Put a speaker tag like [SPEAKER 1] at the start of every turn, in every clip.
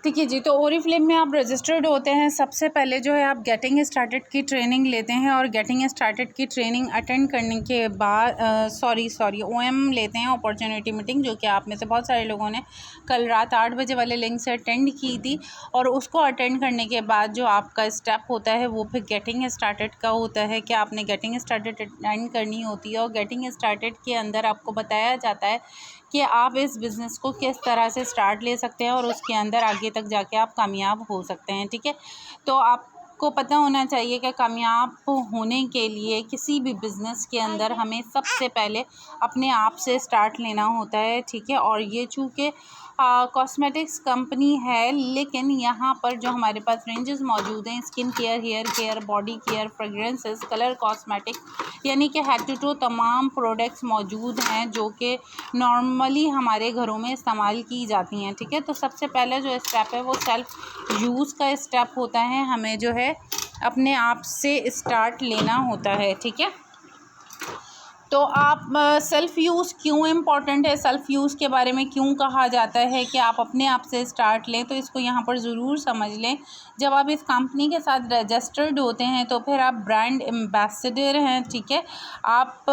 [SPEAKER 1] ठीक है जी। तो ओरीफ्लेम में आप रजिस्टर्ड होते हैं। सबसे पहले जो है आप गेटिंग स्टार्टेड की ट्रेनिंग लेते हैं और गेटिंग स्टार्टेड की ट्रेनिंग अटेंड करने के बाद ओएम लेते हैं, अपॉर्चुनिटी मीटिंग, जो कि आप में से बहुत सारे लोगों ने कल रात 8 बजे वाले लिंक से अटेंड की थी। और उसको अटेंड करने के बाद जो आपका स्टेप होता है वो फिर गेटिंग स्टार्टेड का होता है कि आपने गेटिंग स्टार्टेड अटेंड करनी होती है। और गेटिंग स्टार्टेड के अंदर आपको बताया जाता है कि आप इस बिज़नेस को किस तरह से स्टार्ट ले सकते हैं और उसके अंदर आगे तक जाके आप कामयाब हो सकते हैं। ठीक है, तो आपको पता होना चाहिए कि कामयाब होने के लिए किसी भी बिज़नेस के अंदर हमें सबसे पहले अपने आप से स्टार्ट लेना होता है। ठीक है, और ये चूँकि कॉस्मेटिक्स कंपनी है, लेकिन यहाँ पर जो हमारे पास रेंजेस मौजूद हैं, skin care, hair care, body care, fragrances, colour cosmetic, यानी कि हेड टू टो तमाम प्रोडक्ट्स मौजूद हैं जो कि नॉर्मली हमारे घरों में इस्तेमाल की जाती हैं। ठीक है, तो सबसे पहला जो स्टेप है वो सेल्फ़ यूज़ का स्टेप होता है। हमें जो है अपने आप से स्टार्ट लेना होता है। ठीक है, तो आप सेल्फ़ यूज़ क्यों इम्पॉर्टेंट है, सेल्फ़ यूज़ के बारे में क्यों कहा जाता है कि आप अपने आप से स्टार्ट लें, तो इसको यहाँ पर ज़रूर समझ लें। जब आप इस कंपनी के साथ रजिस्टर्ड होते हैं तो फिर आप ब्रांड एम्बेसडर हैं। ठीक है, आप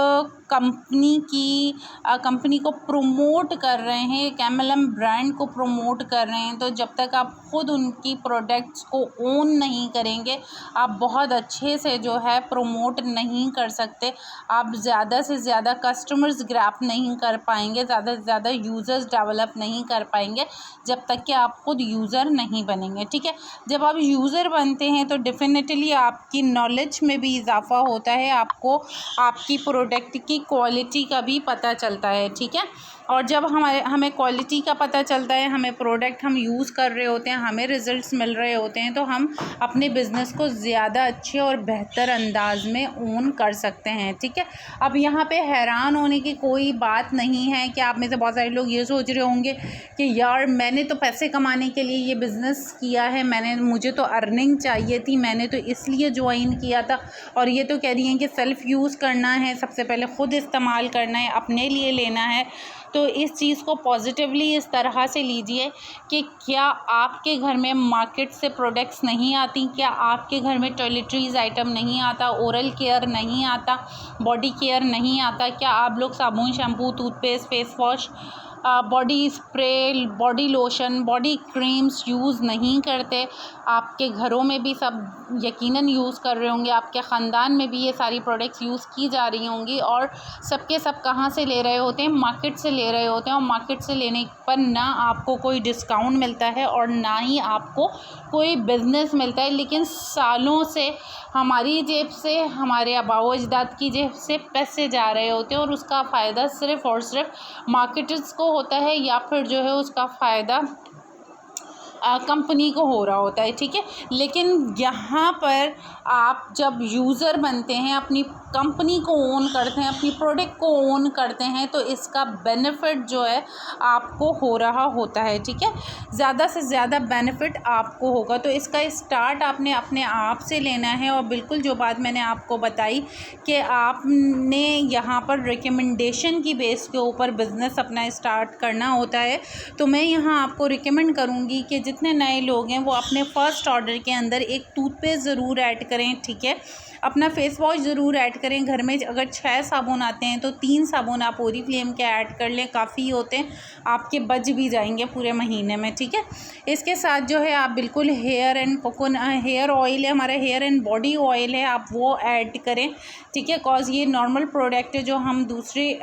[SPEAKER 1] कंपनी को प्रमोट कर रहे हैं, एक एमएलएम ब्रांड को प्रमोट कर रहे हैं। तो जब तक आप ख़ुद उनकी प्रोडक्ट्स को ओन नहीं करेंगे, आप बहुत अच्छे से जो है प्रमोट नहीं कर सकते। आप ज़्यादा से ज़्यादा कस्टमर्स ग्रैब नहीं कर पाएंगे, ज़्यादा से ज़्यादा यूज़र्स डेवलप नहीं कर पाएंगे जब तक कि आप खुद यूज़र नहीं बनेंगे। ठीक है, जब आप यूज़र बनते हैं तो डेफिनेटली आपकी नॉलेज में भी इजाफ़ा होता है, आपको आपकी प्रोडक्ट की क्वालिटी का भी पता चलता है। ठीक है, और जब हमें क्वालिटी का पता चलता है, हमें प्रोडक्ट हम यूज़ कर रहे होते हैं, हमें रिज़ल्ट्स मिल रहे होते हैं, तो हम अपने बिज़नेस को ज़्यादा अच्छे और बेहतर अंदाज में ओन कर सकते हैं। ठीक है, अब यहाँ पे हैरान होने की कोई बात नहीं है कि आप में से बहुत सारे लोग ये सोच रहे होंगे कि यार मैंने तो पैसे कमाने के लिए ये बिज़नेस किया है, मुझे तो अर्निंग चाहिए थी, मैंने तो इसलिए ज्वाइन किया था, और ये तो कह रही हैं कि सेल्फ़ यूज़ करना है, सबसे पहले ख़ुद इस्तेमाल करना है, अपने लिए लेना है। तो इस चीज़ को पॉजिटिवली इस तरह से लीजिए कि क्या आपके घर में मार्केट से प्रोडक्ट्स नहीं आती, क्या आपके घर में टॉयलेटरीज़ आइटम नहीं आता, ओरल केयर नहीं आता, बॉडी केयर नहीं आता, क्या आप लोग साबुन, shampoo, toothpaste, face wash, body spray, body lotion, body creams use नहीं करते? आपके घरों में भी सब यकीनन यूज़ कर रहे होंगे, आपके ख़ानदान में भी ये सारी प्रोडक्ट्स यूज़ की जा रही होंगी, और सबके सब कहाँ से ले रहे होते हैं? मार्केट से ले रहे होते हैं। और मार्केट से लेने पर ना आपको कोई डिस्काउंट मिलता है और ना ही आपको कोई बिज़नेस मिलता है, लेकिन सालों से हमारी जेब से, हमारे आबाओ अजदाद की जेब से पैसे जा रहे होते हैं, और उसका फ़ायदा सिर्फ़ और सिर्फ मार्केटर्स को होता है, या फिर जो है उसका फ़ायदा कंपनी को हो रहा होता है। ठीक है, लेकिन यहाँ पर आप जब यूज़र बनते हैं, अपनी कंपनी को ओन करते हैं, अपनी प्रोडक्ट को ओन करते हैं, तो इसका बेनिफिट जो है आपको हो रहा होता है। ठीक है, ज़्यादा से ज़्यादा बेनिफिट आपको होगा। तो इसका स्टार्ट आपने अपने आप से लेना है। और बिल्कुल जो बात मैंने आपको बताई कि आपने यहाँ पर रिकमेंडेशन की बेस के ऊपर बिज़नेस अपना स्टार्ट करना होता है, तो मैं यहाँ आपको रिकमेंड करूँगी कि जितने नए लोग हैं वो अपने फ़र्स्ट ऑर्डर के अंदर एक टूथपेस्ट ज़रूर ऐड करें। ठीक है, अपना फेस वॉश ज़रूर ऐड करें। घर में अगर 6 साबुन आते हैं तो 3 साबुन आप ओरीफ्लेम के ऐड कर लें, काफ़ी होते हैं, आपके बच भी जाएंगे पूरे महीने में। ठीक है, इसके साथ जो है आप बिल्कुल हेयर ऑयल है, हमारा हेयर एंड बॉडी ऑयल है, आप वो ऐड करें। ठीक है, कॉज ये नॉर्मल प्रोडक्ट है जो हम दूसरे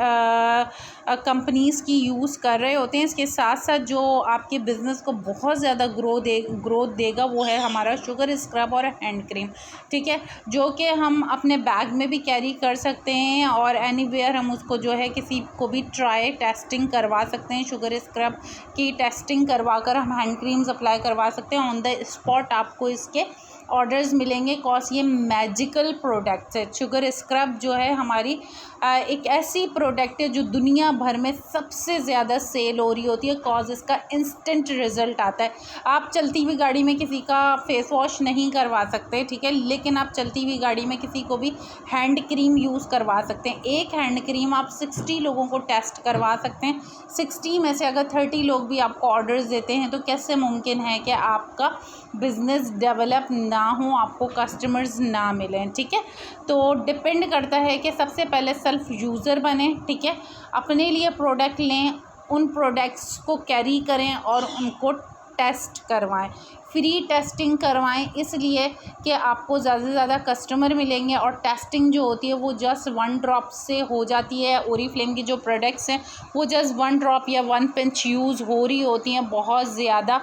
[SPEAKER 1] कंपनीज़ की यूज़ कर रहे होते हैं। इसके साथ साथ जो आपके बिज़नेस को बहुत ज़्यादा ग्रोथ देगा वो है हमारा शुगर स्क्रब और हैंड क्रीम। ठीक है, जो कि हम अपने बैग में भी कैरी कर सकते हैं, और एनीवेयर हम उसको जो है किसी को भी टेस्टिंग करवा सकते हैं। शुगर स्क्रब की टेस्टिंग करवा कर हम हैंड क्रीम्स अप्लाई करवा सकते हैं। ऑन द स्पॉट आपको इसके ऑर्डर्स मिलेंगे कॉज ये मैजिकल प्रोडक्ट्स है। शुगर स्क्रब जो है हमारी एक ऐसी प्रोडक्ट है जो दुनिया भर में सबसे ज़्यादा सेल हो रही होती है कॉज इसका इंस्टेंट रिज़ल्ट आता है। आप चलती हुई गाड़ी में किसी का फेस वॉश नहीं करवा सकते, ठीक है, लेकिन आप चलती हुई गाड़ी में किसी को भी हैंड क्रीम यूज़ करवा सकते हैं। एक हैंड क्रीम आप 60 लोगों को टेस्ट करवा सकते हैं। 60 में से अगर 30 लोग भी आपको ऑर्डर्स देते हैं तो कैसे मुमकिन है कि आपका बिज़नेस डेवलप ना हो, आपको कस्टमर्स ना मिलें, ठीक है। तो डिपेंड करता है कि सबसे पहले सेल्फ यूज़र बने, ठीक है, अपने लिए प्रोडक्ट लें, उन प्रोडक्ट्स को कैरी करें और उनको टेस्ट करवाएं, फ्री टेस्टिंग करवाएं, इसलिए कि आपको ज़्यादा से ज़्यादा कस्टमर मिलेंगे। और टेस्टिंग जो होती है वो जस्ट 1 ड्रॉप से हो जाती है। ओरिफ्लेम की जो प्रोडक्ट्स हैं वो जस्ट 1 ड्रॉप या 1 पिंच यूज़ हो रही होती हैं, बहुत ज़्यादा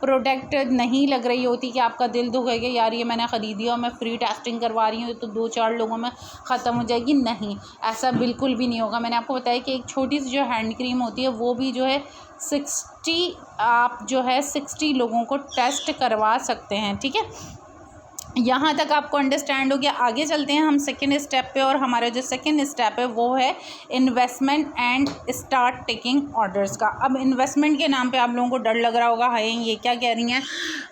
[SPEAKER 1] प्रोडक्ट नहीं लग रही होती कि आपका दिल दुखेगा यार ये मैंने ख़रीदी और मैं फ्री टेस्टिंग करवा रही हूँ तो 2-4 लोगों में ख़त्म हो जाएगी। नहीं, ऐसा बिल्कुल भी नहीं होगा। मैंने आपको बताया कि एक छोटी सी जो हैंड क्रीम होती है वो भी जो है 60 लोगों को टेस्ट करवा सकते हैं, ठीक है। यहाँ तक आपको अंडरस्टैंड हो गया। आगे चलते हैं हम सेकेंड स्टेप पे, और हमारा जो सेकेंड स्टेप है वो है investment and start taking orders का। अब इन्वेस्टमेंट के नाम पे आप लोगों को डर लग रहा होगा, हाय ये क्या कह रही हैं,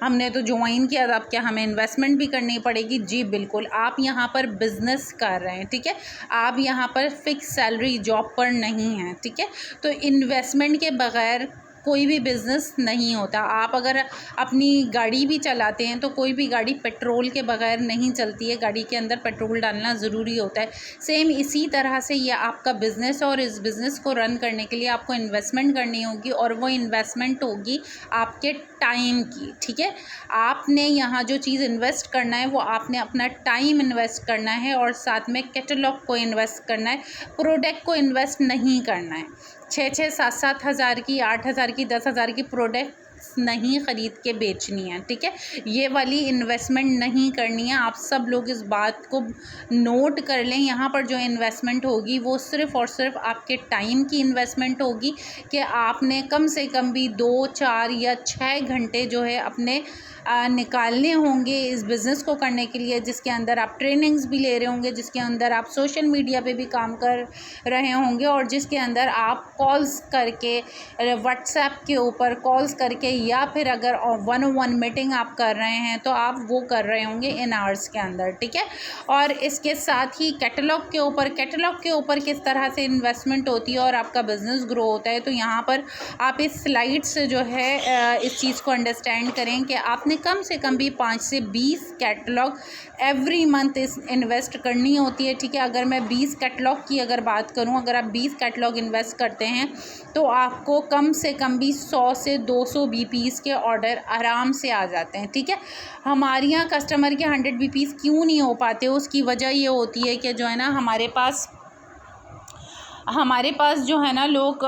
[SPEAKER 1] हमने तो ज्वाइन किया था, अब क्या हमें इन्वेस्टमेंट भी करनी पड़ेगी? जी बिल्कुल, आप यहाँ पर बिजनेस कर रहे हैं, ठीक है, आप यहाँ पर फिक्स सैलरी जॉब पर नहीं हैं, ठीक है। तो इन्वेस्टमेंट के बगैर कोई भी बिज़नेस नहीं होता। आप अगर अपनी गाड़ी भी चलाते हैं तो कोई भी गाड़ी पेट्रोल के बगैर नहीं चलती है, गाड़ी के अंदर पेट्रोल डालना ज़रूरी होता है। सेम इसी तरह से ये आपका बिज़नेस, और इस बिज़नेस को रन करने के लिए आपको इन्वेस्टमेंट करनी होगी, और वो इन्वेस्टमेंट होगी आपके टाइम की, ठीक है। आपने यहाँ जो चीज़ इन्वेस्ट करना है वो आपने अपना टाइम इन्वेस्ट करना है, और साथ में कैटलॉग को इन्वेस्ट करना है, प्रोडक्ट को इन्वेस्ट नहीं करना है। 6-6, 7-7 हज़ार की, 8 हज़ार की, 10 हज़ार की प्रोडक्ट्स नहीं ख़रीद के बेचनी है, ठीक है। ये वाली इन्वेस्टमेंट नहीं करनी है। आप सब लोग इस बात को नोट कर लें। यहाँ पर जो इन्वेस्टमेंट होगी वो सिर्फ़ और सिर्फ आपके टाइम की इन्वेस्टमेंट होगी कि आपने कम से कम भी 2, 4 या 6 घंटे जो है अपने निकालने होंगे इस बिज़नेस को करने के लिए, जिसके अंदर आप ट्रेनिंग्स भी ले रहे होंगे, जिसके अंदर आप सोशल मीडिया पे भी काम कर रहे होंगे, और जिसके अंदर आप कॉल्स करके, व्हाट्सएप के ऊपर कॉल्स करके, या फिर अगर 1-on-1 मीटिंग आप कर रहे हैं तो आप वो कर रहे होंगे इन आवर्स के अंदर, ठीक है। और इसके साथ ही कैटलॉग के ऊपर किस तरह से इन्वेस्टमेंट होती है और आपका बिज़नेस ग्रो होता है। तो यहाँ पर आप इस स्लाइड से जो है इस चीज़ को अंडरस्टैंड करें कि आपने कम से कम भी 5 से 20 कैटलॉग एवरी मंथ इन्वेस्ट करनी होती है, ठीक है। अगर मैं 20 कैटलॉग की अगर बात करूं, अगर आप 20 कैटलॉग इन्वेस्ट करते हैं तो आपको कम से कम भी 100 से 200 BPs के ऑर्डर आराम से आ जाते हैं, ठीक है। हमारे यहाँ कस्टमर के 100 BPs क्यों नहीं हो पाते, उसकी वजह ये होती है कि जो है ना हमारे पास जो है ना लोग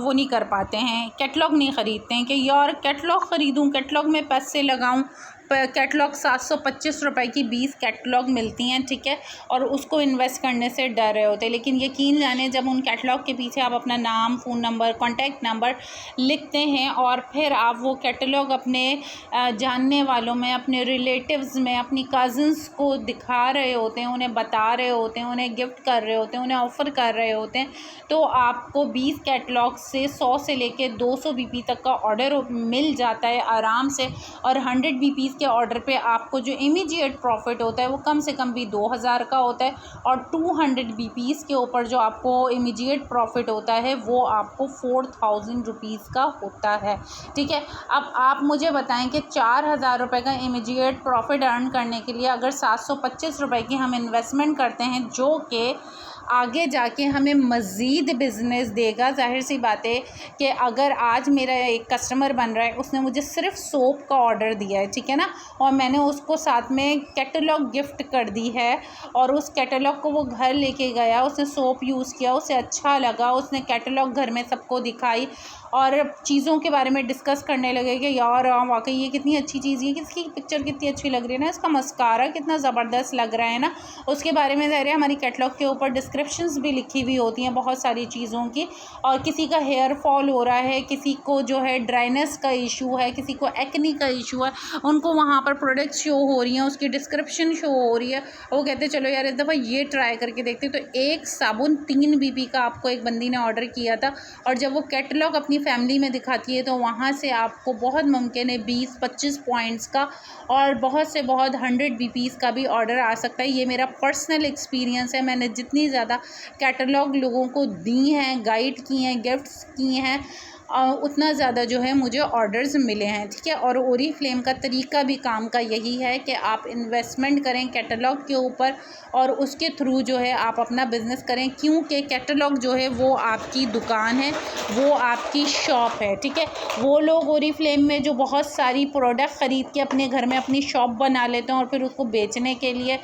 [SPEAKER 1] वो नहीं कर पाते हैं, कैटलॉग नहीं ख़रीदते हैं कि यार कैटलॉग ख़रीदूँ, कैटलॉग में पैसे लगाऊँ। कैटलॉग 725 रुपए की 20 कैटलॉग मिलती हैं, ठीक है, और उसको इन्वेस्ट करने से डर रहे होते हैं। लेकिन यकीन जाने जब उन कैटलॉग के पीछे आप अपना नाम, फ़ोन नंबर, कॉन्टैक्ट नंबर लिखते हैं और फिर आप वो कैटलॉग अपने जानने वालों में, अपने रिलेटिव्स में, अपनी कज़न्स को दिखा रहे होते हैं, उन्हें बता रहे होते हैं, उन्हें गिफ्ट कर रहे होते हैं, उन्हें ऑफ़र कर रहे होते हैं, तो आपको 20 कैटलॉग से 100 से लेके 200 BP तक का ऑर्डर मिल जाता है आराम से। और 100 BPs के ऑर्डर पे आपको जो इमीडिएट प्रॉफिट होता है वो कम से कम भी 2000 का होता है, और 200 BPs के ऊपर जो आपको इमीडिएट प्रॉफिट होता है वो आपको 4000 रुपीज़ का होता है, ठीक है। अब आप मुझे बताएं कि 4000 रुपये का इमीडिएट प्रॉफिट अर्न करने के लिए अगर 725 रुपये की हम इन्वेस्टमेंट करते हैं, जो कि आगे जाके हमें मज़ीद बिज़नेस देगा। ज़ाहिर सी बात है कि अगर आज मेरा एक कस्टमर बन रहा है, उसने मुझे सिर्फ सोप का ऑर्डर दिया है, ठीक है ना, और मैंने उसको साथ में कैटलॉग गिफ्ट कर दी है, और उस कैटलॉग को वो घर लेके गया, उसने सोप यूज़ किया, उसे अच्छा लगा, उसने कैटलॉग घर में सबको दिखाई, और चीज़ों के बारे में डिस्कस करने लगे कि यार वाकई ये कितनी अच्छी चीज़ है, किसकी पिक्चर कितनी अच्छी लग रही है ना, इसका मस्कारा कितना ज़बरदस्त लग रहा है ना, उसके बारे में ज़ाहिर है हमारी कैटलॉग के ऊपर डिस्क्रिप्शंस भी लिखी हुई होती हैं बहुत सारी चीज़ों की। और किसी का हेयर फॉल हो रहा है, किसी को जो है ड्राइनेस का इशू है, किसी को एक्नी का इशू है, उनको वहाँ पर प्रोडक्ट शो हो रही हैं, उसकी डिस्क्रिप्शन शो हो रही है, वो कहते हैं चलो यार इस दफ़ा ये ट्राई करके देखते। तो एक साबुन 3 बीपी का आपको एक बंदी ने ऑर्डर किया था, और जब वो कैटलॉग अपनी फैमिली में दिखाती है तो वहाँ से आपको बहुत मुमकिन है 20-25 पॉइंट्स का और बहुत से बहुत 100 बीपीज़ का भी ऑर्डर आ सकता है। ये मेरा पर्सनल एक्सपीरियंस है। मैंने जितनी ज़्यादा कैटलॉग लोगों को दी हैं, गाइड की हैं, गिफ्ट्स की हैं, उतना ज़्यादा जो है मुझे ऑर्डर्स मिले हैं, ठीक है। और ओरीफ्लेम का तरीका भी काम का यही है कि आप इन्वेस्टमेंट करें कैटलॉग के ऊपर और उसके थ्रू जो है आप अपना बिज़नेस करें, क्योंकि कैटलॉग जो है वो आपकी दुकान है, वो आपकी शॉप है, ठीक है। वो लोग ओरीफ्लेम में जो बहुत सारी प्रोडक्ट ख़रीद के अपने घर में अपनी शॉप बना लेते हैं और फिर उसको बेचने के लिए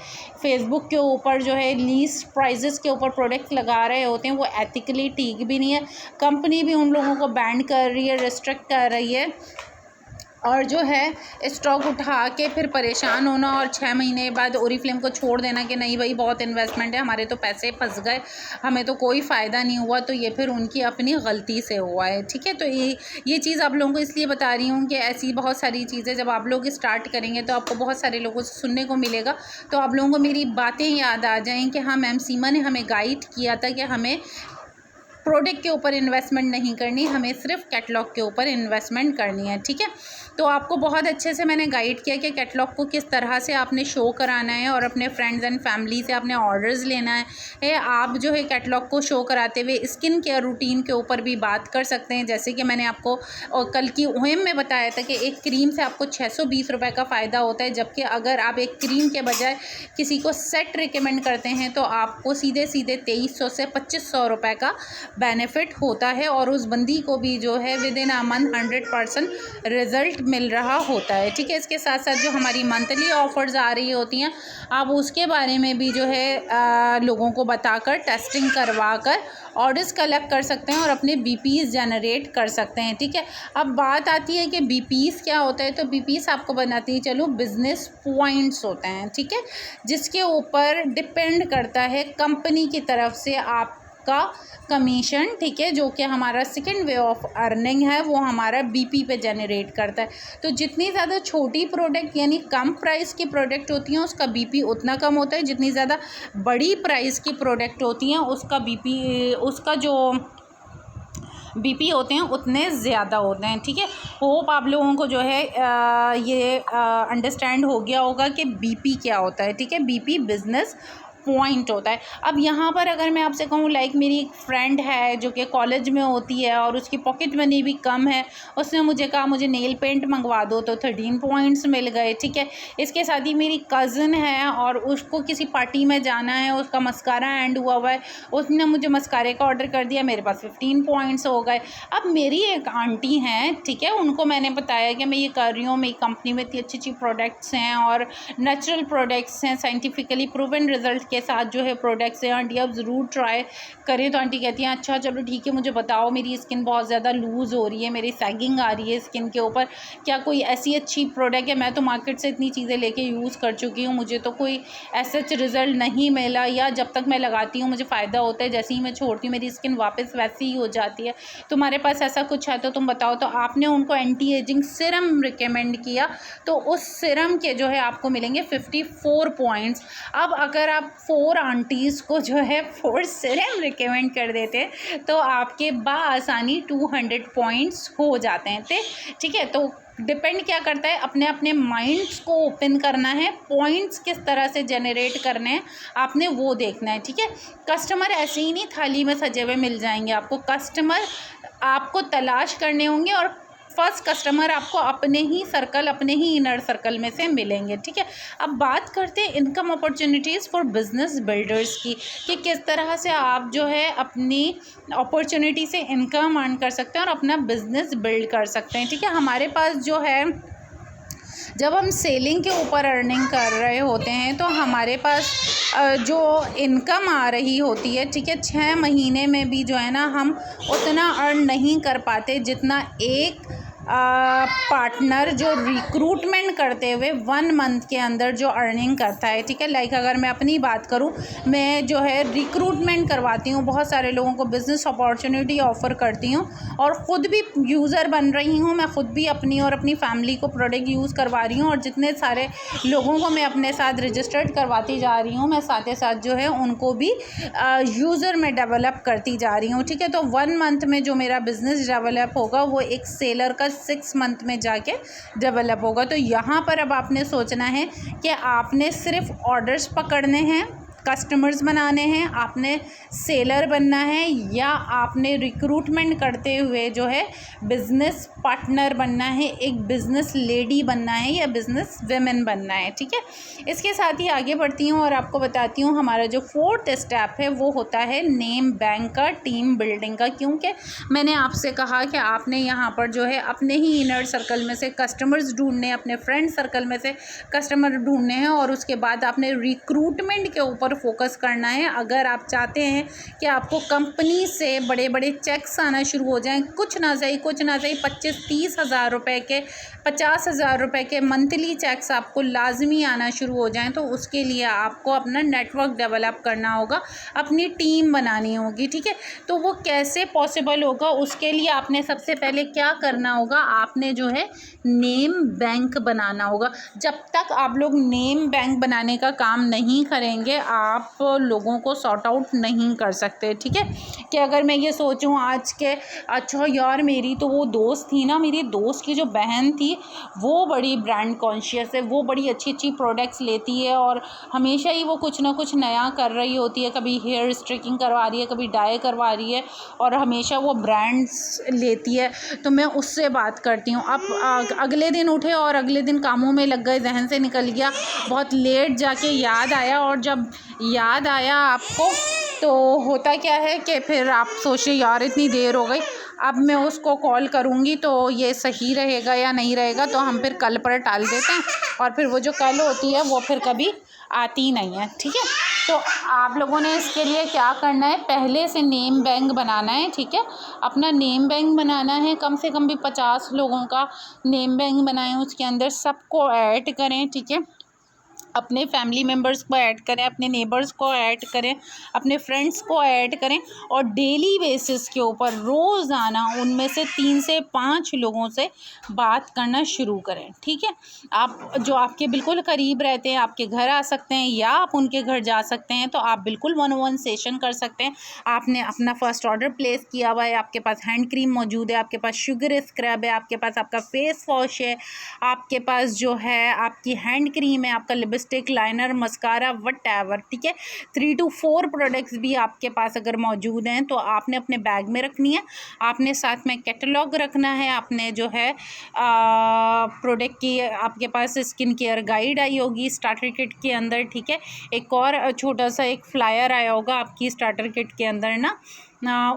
[SPEAKER 1] फेसबुक के ऊपर जो है लीस्ट प्राइजेस के ऊपर प्रोडक्ट लगा रहे होते हैं, वो एथिकली ठीक भी नहीं है। कंपनी भी उन लोगों को बैंड कर रही है, रिस्ट्रिक्ट कर रही है, और जो है स्टॉक उठा के फिर परेशान होना और 6 महीने बाद ओरीफ्लेम को छोड़ देना कि नहीं भाई बहुत इन्वेस्टमेंट है, हमारे तो पैसे फंस गए, हमें तो कोई फ़ायदा नहीं हुआ, तो ये फिर उनकी अपनी गलती से हुआ है, ठीक है। तो ये चीज़ आप लोगों को इसलिए बता रही हूँ कि ऐसी बहुत सारी चीज़ें जब आप लोग स्टार्ट करेंगे तो आपको बहुत सारे लोगों से सुनने को मिलेगा, तो आप लोगों को मेरी बातें याद आ जाएँ कि हाँ मैम सीमा ने हमें गाइड किया था कि हमें प्रोडक्ट के ऊपर इन्वेस्टमेंट नहीं करनी, हमें सिर्फ कैटलॉग के ऊपर इन्वेस्टमेंट करनी है, ठीक है। तो आपको बहुत अच्छे से मैंने गाइड किया कि कैटलॉग को किस तरह से आपने शो कराना है और अपने फ्रेंड्स एंड फैमिली से आपने ऑर्डर्स लेना है। आप जो है कैटलॉग को शो कराते हुए स्किन केयर रूटीन के ऊपर भी बात कर सकते हैं, जैसे कि मैंने आपको कल की ओएम में बताया था कि एक क्रीम से आपको 620 रुपये का फ़ायदा होता है, जबकि अगर आप एक क्रीम के बजाय किसी को सेट रिकमेंड करते हैं तो आपको सीधे सीधे 2300 से 2500 रुपये का बेनिफिट होता है, और उस बंदी को भी जो है within a month 100% result मिल रहा होता है, ठीक है। इसके साथ साथ जो हमारी मंथली ऑफ़र्स आ रही होती हैं, आप उसके बारे में भी जो है लोगों को बताकर टेस्टिंग करवा कर ऑर्डर्स कलेक्ट कर सकते हैं और अपने बीपीज़ जनरेट कर सकते हैं, ठीक है। अब बात आती है कि बीपीज़ क्या होता है, तो बीपीज़ आपको बनाती है चलो बिज़नेस पॉइंट्स होते हैं, ठीक है, जिसके ऊपर डिपेंड करता है कंपनी की तरफ से आपका कमीशन, ठीक है, जो कि हमारा सेकंड वे ऑफ अर्निंग है, वो हमारा बीपी पे जनरेट करता है। तो जितनी ज़्यादा छोटी प्रोडक्ट यानी कम प्राइस की प्रोडक्ट होती हैं उसका बीपी उतना कम होता है, जितनी ज़्यादा बड़ी प्राइस की प्रोडक्ट होती हैं उसका बीपी, उसका जो बीपी होते हैं उतने ज़्यादा होते हैं, ठीक है। होप आप लोगों को जो है ये अंडरस्टैंड हो गया होगा कि बीपी क्या होता है, ठीक है। बीपी बिज़नेस पॉइंट होता है। अब यहाँ पर अगर मैं आपसे कहूँ, लाइक मेरी एक फ्रेंड है जो कि कॉलेज में होती है और उसकी पॉकेट मनी भी कम है, उसने मुझे कहा मुझे नेल पेंट मंगवा दो, तो 13 पॉइंट्स मिल गए, ठीक है। इसके साथ ही मेरी कज़न है और उसको किसी पार्टी में जाना है, उसका मस्कारा एंड हुआ है, उसने मुझे मस्कारे का ऑर्डर कर दिया, मेरे पास 15 पॉइंट्स हो गए। अब मेरी एक आंटी हैं, ठीक है, उनको मैंने बताया कि मैं ये कर रही हूँ, मेरी कंपनी में इतनी अच्छी अच्छी प्रोडक्ट्स हैं और नेचुरल प्रोडक्ट्स हैं, साइंटिफिकली प्रूवन रिजल्ट के साथ जो है प्रोडक्ट्स हैं, आंटी आप ज़रूर ट्राई करें। तो आंटी कहती हैं अच्छा चलो ठीक है, मुझे बताओ, मेरी स्किन बहुत ज़्यादा लूज़ हो रही है, मेरी सैगिंग आ रही है स्किन के ऊपर, क्या कोई ऐसी अच्छी प्रोडक्ट है, मैं तो मार्केट से इतनी चीज़ें लेके यूज़ कर चुकी हूँ, मुझे तो कोई ऐसा रिज़ल्ट नहीं मिला, या जब तक मैं लगाती हूँ मुझे फ़ायदा होता है, जैसे ही मैं छोड़ती हूँ मेरी स्किन वापस वैसी ही हो जाती है, तुम्हारे पास ऐसा कुछ है तो तुम बताओ। तो आपने उनको एंटी एजिंग सिरम रिकमेंड किया, तो उस सिरम के जो है आपको मिलेंगे 54 पॉइंट्स। अब अगर आप 4 आंटीज़ को जो है 4 सिरम रिकमेंड कर देते तो आपके बासानी 200 पॉइंट्स हो जाते हैं, ठीक है। तो डिपेंड क्या करता है, अपने अपने माइंड्स को ओपन करना है, पॉइंट्स किस तरह से जनरेट करने हैं आपने वो देखना है, ठीक है। कस्टमर ऐसे ही नहीं थाली में सजे हुए मिल जाएंगे, आपको कस्टमर आपको तलाश करने होंगे, और फर्स्ट कस्टमर आपको अपने ही सर्कल, अपने ही इनर सर्कल में से मिलेंगे, ठीक है। अब बात करते हैं income opportunities for business builders की, कि किस तरह से आप जो है अपनी अपॉर्चुनिटी से इनकम अर्न कर सकते हैं और अपना बिजनेस बिल्ड कर सकते हैं, ठीक है। हमारे पास जो है जब हम सेलिंग के ऊपर अर्निंग कर रहे होते हैं तो हमारे पास जो इनकम आ रही होती है, ठीक है, 6 महीने में भी जो है ना हम उतना अर्न नहीं कर पाते जितना एक पार्टनर जो रिक्रूटमेंट करते हुए 1 मंथ के अंदर जो अर्निंग करता है, ठीक है। लाइक अगर मैं अपनी बात करूं, मैं जो है रिक्रूटमेंट करवाती हूं, बहुत सारे लोगों को बिज़नेस अपॉर्चुनिटी ऑफ़र करती हूं और ख़ुद भी यूज़र बन रही हूं। मैं ख़ुद भी अपनी और अपनी फैमिली को प्रोडक्ट यूज़ करवा रही हूं और जितने सारे लोगों को मैं अपने साथ रजिस्टर्ड करवाती जा रही हूँ, मैं साथ ही साथ जो है उनको भी यूज़र में डेवलप करती जा रही हूँ, ठीक है। तो 1 मंथ में जो मेरा बिज़नेस डेवलप होगा वो एक सेलर का 6 मंथ में जाके डेवलप होगा। तो यहाँ पर अब आपने सोचना है कि आपने सिर्फ ऑर्डर्स पकड़ने हैं, कस्टमर्स बनाने हैं, आपने सेलर बनना है, या आपने रिक्रूटमेंट करते हुए जो है बिज़नेस पार्टनर बनना है, एक बिज़नेस लेडी बनना है या बिज़नेस वुमेन बनना है, ठीक है। इसके साथ ही आगे बढ़ती हूँ और आपको बताती हूँ हमारा जो 4th स्टेप है वो होता है नेम बैंक का, टीम बिल्डिंग का। क्योंकि मैंने आपसे कहा कि आपने यहाँ पर जो है अपने ही इनर सर्कल में से कस्टमर्स ढूंढने, अपने फ्रेंड सर्कल में से कस्टमर ढूंढने हैं और उसके बाद आपने रिक्रूटमेंट के ऊपर फोकस करना है। अगर आप चाहते हैं कि आपको कंपनी से बड़े बड़े चेक्स आना शुरू हो जाएं, कुछ ना सही 25-30 हज़ार रुपए के, 50 हज़ार रुपये के मंथली चेक्स आपको लाजमी आना शुरू हो जाएं, तो उसके लिए आपको अपना नेटवर्क डेवलप करना होगा, अपनी टीम बनानी होगी, ठीक है। तो वो कैसे पॉसिबल होगा, उसके लिए आपने सबसे पहले क्या करना होगा, आपने जो है नेम बैंक बनाना होगा। जब तक आप लोग नेम बैंक बनाने का काम नहीं करेंगे, आप लोगों को सॉर्ट आउट नहीं कर सकते, ठीक है। कि अगर मैं ये सोचूं आज के, अच्छा यार मेरी तो वो दोस्त थी ना, मेरी दोस्त की जो बहन थी वो बड़ी ब्रांड कॉन्शियस है, वो बड़ी अच्छी अच्छी प्रोडक्ट्स लेती है और हमेशा ही वो कुछ ना कुछ नया कर रही होती है, कभी हेयर स्ट्रिकिंग करवा रही है, कभी डाई करवा रही है और हमेशा वो ब्रांड्स लेती है, तो मैं उससे बात करती हूँ। अब अगले दिन उठे और अगले दिन कामों में लग गए, जहन से निकल गया, बहुत लेट जाके याद आया, और जब याद आया आपको तो होता क्या है कि फिर आप सोचे यार इतनी देर हो गई, अब मैं उसको कॉल करूँगी तो ये सही रहेगा या नहीं रहेगा, तो हम फिर कल पर टाल देते हैं और फिर वो जो कल होती है वो फिर कभी आती नहीं है, ठीक है। तो आप लोगों ने इसके लिए क्या करना है, पहले से नेम बैंक बनाना है, ठीक है। अपना नेम बैंक बनाना है, कम से कम भी 50 लोगों का नेम बैंक बनाएं, उसके अंदर सबको ऐड करें, ठीक है। अपने फैमिली मेम्बर्स को ऐड करें, अपने नेबर्स को ऐड करें, अपने फ्रेंड्स को ऐड करें और डेली बेसिस के ऊपर रोज़ाना उनमें से 3 से 5 लोगों से बात करना शुरू करें, ठीक है। आप जो आपके बिल्कुल करीब रहते हैं, आपके घर आ सकते हैं या आप उनके घर जा सकते हैं, तो आप बिल्कुल 1-on-1 सेशन कर सकते हैं। आपने अपना फर्स्ट ऑर्डर प्लेस किया हुआ है, आपके पास हैंड क्रीम मौजूद है, आपके पास शुगर स्क्रब है, आपके पास आपका फेस वॉश है, आपके पास जो है आपकी हैंड क्रीम है, आपका लिपस्टिक, लाइनर, मस्कारा, व्हाटएवर, ठीक है। 3 to 4 प्रोडक्ट्स भी आपके पास अगर मौजूद हैं तो आपने अपने बैग में रखनी है। आपने साथ में कैटलॉग रखना है, आपने जो है प्रोडक्ट की आपके पास स्किन केयर गाइड आई होगी स्टार्टर किट के अंदर, ठीक है। एक और छोटा सा एक फ्लायर आया होगा आपकी स्टार्टर किट के अंदर ना,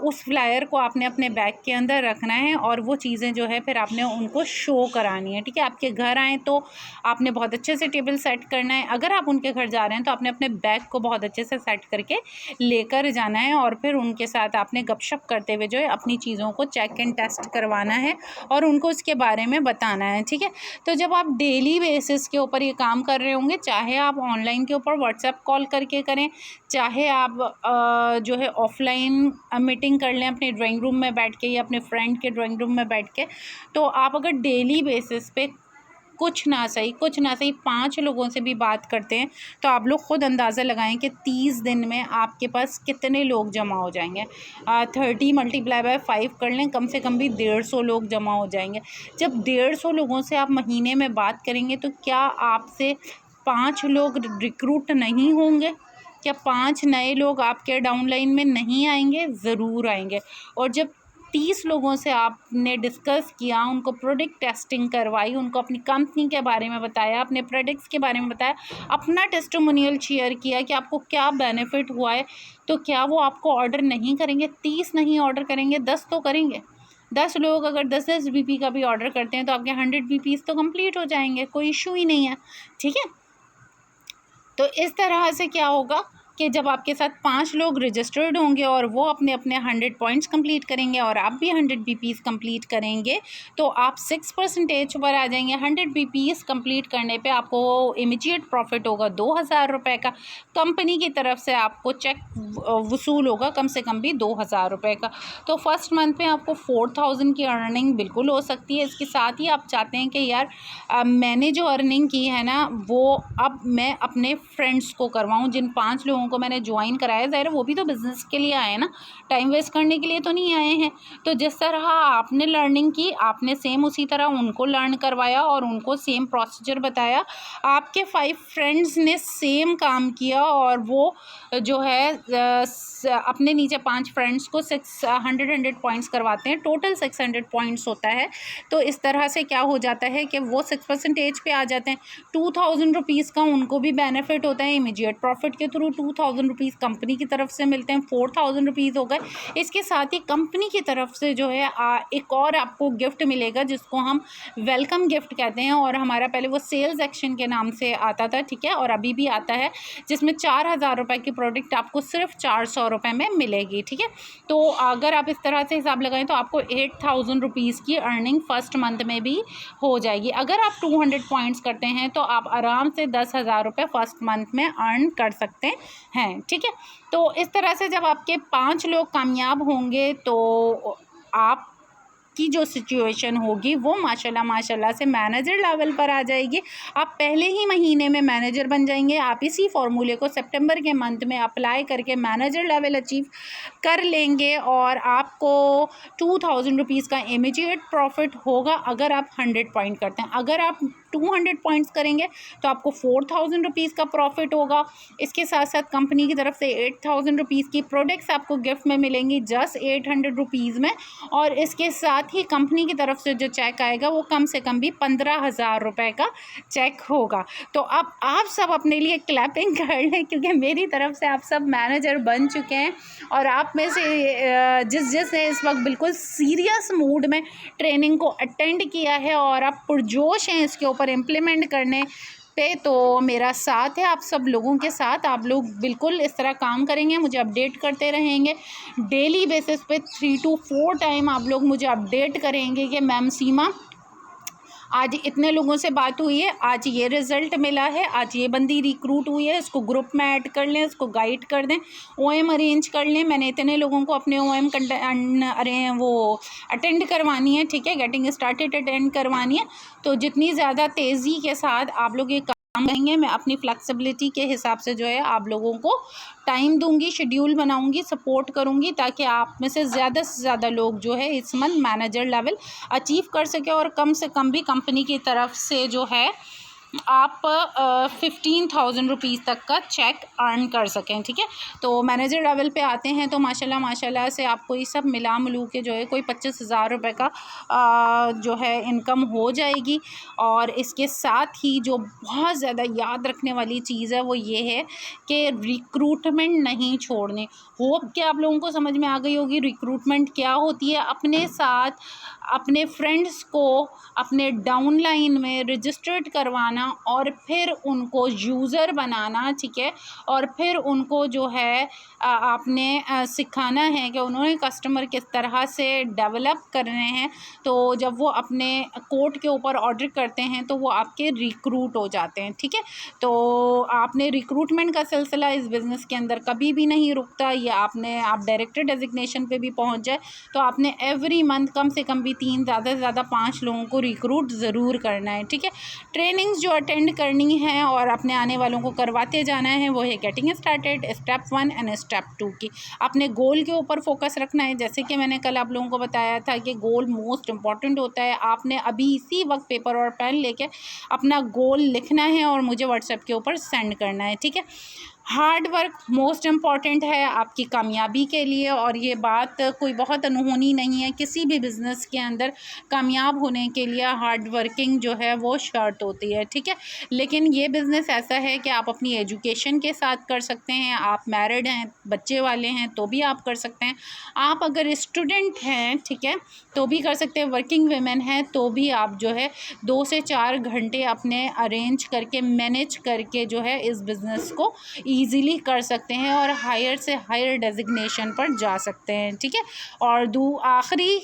[SPEAKER 1] उस फ्लायर को आपने अपने बैग के अंदर रखना है और वो चीज़ें जो है फिर आपने उनको शो करानी है, ठीक है। आपके घर आएँ तो आपने बहुत अच्छे से टेबल सेट करना है, अगर आप उनके घर जा रहे हैं तो आपने अपने बैग को बहुत अच्छे से सेट करके लेकर जाना है और फिर उनके साथ आपने गपशप करते हुए जो है अपनी चीज़ों को चेक एंड टेस्ट करवाना है और उनको इसके बारे में बताना है, ठीक है। तो जब आप डेली बेसिस के ऊपर ये काम कर रहे होंगे, चाहे आप ऑनलाइन के ऊपर व्हाट्सएप कॉल करके करें, चाहे आप जो है ऑफलाइन मीटिंग कर लें अपने ड्राइंग रूम में बैठ के या अपने फ्रेंड के ड्राइंग रूम में बैठ के, तो आप अगर डेली बेसिस पे कुछ ना सही 5 लोगों से भी बात करते हैं तो आप लोग ख़ुद अंदाज़ा लगाएं कि 30 दिन में आपके पास कितने लोग जमा हो जाएंगे। 30 × 5 कर लें, कम से कम भी 150 लोग जमा हो जाएंगे। जब 150 लोगों से आप महीने में बात करेंगे तो क्या आपसे 5 लोग रिक्रूट नहीं होंगे? क्या 5 नए लोग आपके डाउनलाइन में नहीं आएंगे? ज़रूर आएंगे। और जब 30 लोगों से आपने डिस्कस किया, उनको प्रोडक्ट टेस्टिंग करवाई, उनको अपनी कंपनी के बारे में बताया, अपने प्रोडक्ट्स के बारे में बताया, अपना टेस्टिमोनियल शेयर किया कि आपको क्या बेनिफिट हुआ है, तो क्या वो आपको ऑर्डर नहीं करेंगे? 30 नहीं ऑर्डर करेंगे, 10 तो करेंगे। 10 लोग अगर 10-10 बीपी का भी ऑर्डर करते हैं तो आपके 100 बीपीस तो कंप्लीट हो जाएंगे, कोई इशू ही नहीं है, ठीक है। तो इस तरह से क्या होगा कि जब आपके साथ 5 लोग रजिस्टर्ड होंगे और वो अपने अपने 100 पॉइंट्स कंप्लीट करेंगे और आप भी 100 बीपीस कंप्लीट करेंगे तो आप 6% पर आ जाएंगे। 100 बीपीस कंप्लीट करने पे आपको इमीडिएट प्रॉफिट होगा 2000 रुपये का। कंपनी की तरफ से आपको चेक वसूल होगा कम से कम भी 2000 रुपये का। तो फर्स्ट मंथ में आपको 4000 की अर्निंग बिल्कुल हो सकती है। इसके साथ ही आप चाहते हैं कि यार मैंने जो अर्निंग की है ना वो अब मैं अपने फ्रेंड्स को करवाऊँ। जिन 5 लोगों को मैंने ज्वाइन कराया, ज़ाहिर वो भी तो बिज़नेस के लिए आए हैं ना, टाइम वेस्ट करने के लिए तो नहीं आए हैं। तो जिस तरह आपने लर्निंग की, आपने सेम उसी तरह उनको लर्न करवाया और उनको सेम प्रोसीजर बताया। आपके 5 फ्रेंड्स ने सेम काम किया और वो जो है अपने नीचे 5 फ्रेंड्स को 100 पॉइंट्स करवाते हैं। टोटल 600 पॉइंट्स होता है। तो इस तरह से क्या हो जाता है कि वो 6% पे आ जाते हैं। 2000 रुपीज़ का उनको भी बेनिफिट होता है इमीडिएट प्रॉफिट के थ्रू। 2000 रुपीज़ कंपनी की तरफ से मिलते हैं, 4000 रुपीज़ हो गए। इसके साथ ही कंपनी की तरफ से जो है एक और आपको गिफ्ट मिलेगा जिसको हम वेलकम गिफ्ट कहते हैं और हमारा पहले वो सेल्स एक्शन के नाम से आता था, ठीक है, और अभी भी आता है, जिसमें 4000 रुपये की प्रोडक्ट आपको सिर्फ 400 रुपये में मिलेगी, ठीक है। तो अगर आप इस तरह से हिसाब लगाएं तो आपको 8000 रुपीज़ की अर्निंग फर्स्ट मंथ में भी हो जाएगी। अगर आप 200 पॉइंट्स करते हैं तो आप आराम से 10,000 रुपये फर्स्ट मंथ में अर्न कर सकते हैं, ठीक है। तो इस तरह से जब आपके 5 लोग कामयाब होंगे तो आप की जो सिचुएशन होगी वो माशाल्लाह से मैनेजर लेवल पर आ जाएगी। आप पहले ही महीने में मैनेजर बन जाएंगे। आप इसी फॉर्मूले को सितंबर के मंथ में अप्लाई करके मैनेजर लेवल अचीव कर लेंगे और आपको 2000 रुपीज़ का इमीडिएट प्रॉफिट होगा अगर आप 100 पॉइंट करते हैं। अगर आप 200 पॉइंट्स करेंगे तो आपको 4000 रुपीज़ का प्रॉफिट होगा। इसके साथ साथ कंपनी की तरफ से 8000 रुपीज़ की प्रोडक्ट्स आपको गिफ्ट में मिलेंगी जस्ट 800 रुपीज़ में। और इसके साथ ही कंपनी की तरफ से जो चेक आएगा वो कम से कम भी 15,000 रुपये का चेक होगा। तो अब आप सब अपने लिए क्लैपिंग कर लें क्योंकि मेरी तरफ से आप सब मैनेजर बन चुके हैं और आप में से जिस ने इस वक्त बिल्कुल सीरियस मूड में ट्रेनिंग को अटेंड किया है और आप पुरजोश हैं इसके ऊपर इम्प्लीमेंट करने पे, तो मेरा साथ है आप सब लोगों के साथ। आप लोग बिल्कुल इस तरह काम करेंगे, मुझे अपडेट करते रहेंगे डेली बेसिस पे 3 to 4 टाइम आप लोग मुझे अपडेट करेंगे कि मैम सीमा आज इतने लोगों से बात हुई है, आज ये रिज़ल्ट मिला है, आज ये बंदी रिक्रूट हुई है, इसको ग्रुप में ऐड कर लें, इसको गाइड कर दें, ओएम अरेंज कर लें, मैंने इतने लोगों को अपने ओएम वो अटेंड करवानी है, ठीक है, गेटिंग स्टार्टेड अटेंड करवानी है। तो जितनी ज़्यादा तेज़ी के साथ आप लोग ये काम करेंगे, मैं अपनी फ्लेक्सिबिलिटी के हिसाब से जो है आप लोगों को टाइम दूंगी, शेड्यूल बनाऊंगी, सपोर्ट करूंगी ताकि आप में से ज़्यादा लोग जो है इस मंथ मैनेजर लेवल अचीव कर सके और कम से कम भी कंपनी की तरफ से जो है आप 15,000 रुपीज़ तक का चेक अर्न कर सकें, ठीक है। तो मैनेजर लेवल पे आते हैं तो माशाल्लाह से आपको ये सब मिला मिलू के जो है कोई 25,000 रुपये का जो है इनकम हो जाएगी। और इसके साथ ही जो बहुत ज़्यादा याद रखने वाली चीज़ है वो ये है कि रिक्रूटमेंट नहीं छोड़ने। होप कि आप लोगों को समझ में आ गई होगी रिक्रूटमेंट क्या होती है। अपने साथ अपने फ्रेंड्स को अपने डाउनलाइन में रजिस्टर्ड करवाना और फिर उनको यूज़र बनाना, ठीक है, और फिर उनको जो है आपने सिखाना है कि उन्होंने कस्टमर किस तरह से डेवलप करने हैं। तो जब वो अपने कोड के ऊपर ऑर्डर करते हैं तो वो आपके रिक्रूट हो जाते हैं, ठीक है। तो आपने रिक्रूटमेंट का सिलसिला इस बिज़नेस के अंदर कभी भी नहीं रुकता। ये आप डायरेक्टर डेजिग्नेशन पे भी पहुंच जाए तो आपने एवरी मंथ कम से कम भी 3 ज़्यादा से ज़्यादा 5 लोगों को रिक्रूट ज़रूर करना है, ठीक है। ट्रेनिंग्स जो अटेंड करनी है और अपने आने वालों को करवाते जाना है वो है getting started step 1 and step 2 की। अपने गोल के ऊपर फोकस रखना है। जैसे कि मैंने कल आप लोगों को बताया था कि गोल मोस्ट इम्पॉर्टेंट होता है। आपने अभी इसी वक्त पेपर और पेन लेके अपना गोल लिखना है और मुझे व्हाट्सएप के ऊपर सेंड करना है, ठीक है। हार्ड वर्क मोस्ट इम्पॉर्टेंट है आपकी कामयाबी के लिए, और ये बात कोई बहुत अनहोनी नहीं है। किसी भी बिज़नेस के अंदर कामयाब होने के लिए हार्ड वर्किंग जो है वो शर्त होती है, ठीक है। लेकिन ये बिज़नेस ऐसा है कि आप अपनी एजुकेशन के साथ कर सकते हैं, आप मैरिड हैं, बच्चे वाले हैं तो भी आप कर सकते हैं, आप अगर स्टूडेंट हैं, ठीक है, तो भी कर सकते हैं, वर्किंग वुमेन हैं तो भी आप जो है 2 से 4 घंटे अपने अरेंज करके, मैनेज करके जो है इस बिज़नेस को ईज़िली कर सकते हैं और हायर से हायर डेज़िग्नेशन पर जा सकते हैं, ठीक है। और आखिरी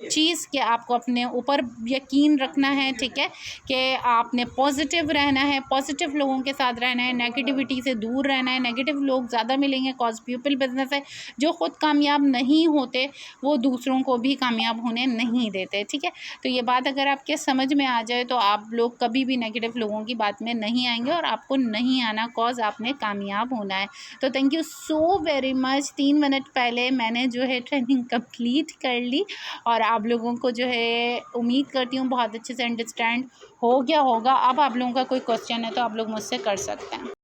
[SPEAKER 1] चीज़ कि आपको अपने ऊपर यकीन रखना है, ठीक है, कि आपने पॉजिटिव रहना है, पॉजिटिव लोगों के साथ रहना है, नेगेटिविटी से दूर रहना है। नेगेटिव लोग ज़्यादा मिलेंगे, कॉज पीपल बिज़नेस है, जो ख़ुद कामयाब नहीं होते वो दूसरों को भी कामयाब होने नहीं देते, ठीक है। तो ये बात अगर आपके समझ में आ जाए तो आप लोग कभी भी नेगेटिव लोगों की बात में नहीं आएंगे और आपको नहीं आना, कॉज आपने कामयाब होना है। तो thank you so very much. 3 minute पहले मैंने जो है ट्रेनिंग कंप्लीट कर ली और आप लोगों को जो है उम्मीद करती हूँ बहुत अच्छे से अंडरस्टैंड हो गया होगा। अब आप लोगों का कोई क्वेश्चन है तो आप लोग मुझसे कर सकते हैं।